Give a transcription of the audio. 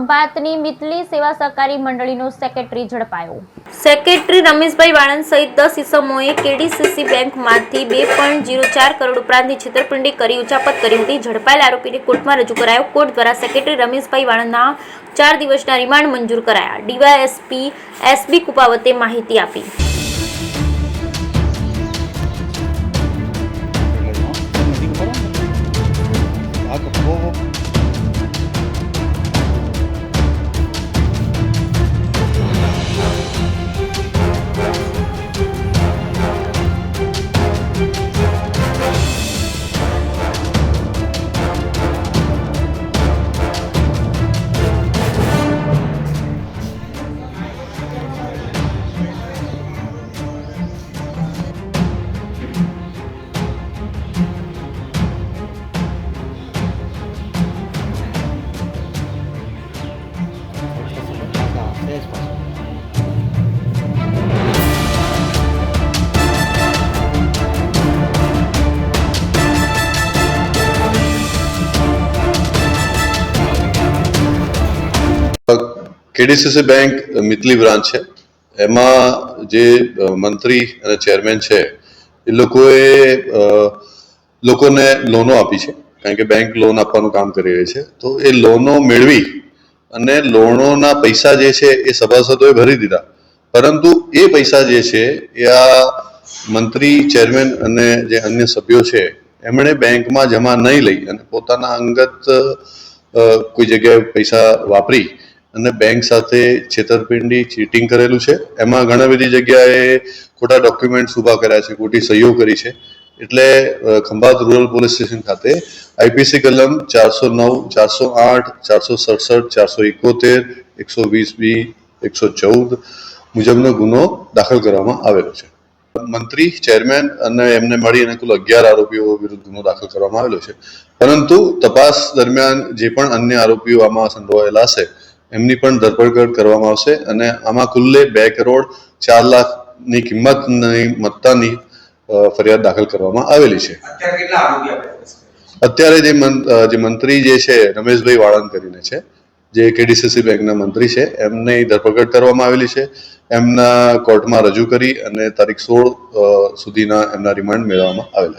ખંભાતની મિતલી સેવા સહકારી મંડળીનો secretary ઝડપાયો। Secretary Rameshbhai વાળંદ સહિત 10 ઇસમોએ કેડીસીસી બેંકમાંથી 2.04 કરોડ ઉપરાંતની છેતરપિંડી કરી ઉચાપત કરી હતી। ઝડપાયેલ આરોપીને કોર્ટમાં રજૂ કરાયો। કોર્ટ દ્વારા સેક્રેટરી રમેશભાઈ વાળંદના 4 દિવસના રિમાન્ડ મંજૂર કરાયા। ડીવાયએસપી એસબી કુપાવતે માહિતી આપી। કેડીસીસી બેંક મિતલી બ્રાન્ચ છે, એમાં જે મંત્રી અને ચેરમેન છે એ લોકોને લોનો આપી છે, કારણ કે બેંક લોન આપવાનું કામ કરી રહી છે। તો એ લોનો મેળવી અને લોનોના પૈસા જે છે એ સભાસદોએ ભરી દીધા, પરંતુ એ પૈસા જે છે એ આ મંત્રી, ચેરમેન અને જે અન્ય સભ્યો છે એમણે બેંકમાં જમા નહીં લઈ અને પોતાના અંગત કોઈ જગ્યાએ પૈસા વાપરી અને બેંક સાથે છેતરપિંડી, ચીટિંગ કરેલું છે। એમાં ઘણી બધી જગ્યાએ ખોટા ડોક્યુમેન્ટ્સ ઊભા કર્યા છે, ખોટી સહીઓ કરી છે। એટલે ખંભાત રૂરલ પોલીસ સ્ટેશન ખાતે આઈપીસી કલમ 409, 408, 467, 471, 120B, 114 મુજબનો ગુનો દાખલ કરવામાં આવેલો છે। મંત્રી, ચેરમેન અને એમને મળી અને કુલ 11 આરોપીઓ વિરુદ્ધ ગુનો દાખલ કરવામાં આવેલો છે, પરંતુ તપાસ દરમિયાન જે પણ અન્ય આરોપીઓ આમાં સંડોવાયેલા હશે એમની પણ ધરપકડ કરવામાં આવશે અને આમાં કુલ્લે 2 કરોડ 4 લાખની કિંમતની મત્તાની ફરિયાદ દાખલ કરવામાં આવેલી છે। અત્યારે જે મંત્રી જે છે રમેશભાઈ વાળંદ કરીને છે, જે કેડીસીસી બેંકના મંત્રી છે, એમની ધરપકડ કરવામાં આવેલી છે। એમના કોર્ટમાં રજૂ કરી અને તારીખ 16 સુધીના એમના રિમાન્ડ મેળવવામાં આવેલા છે।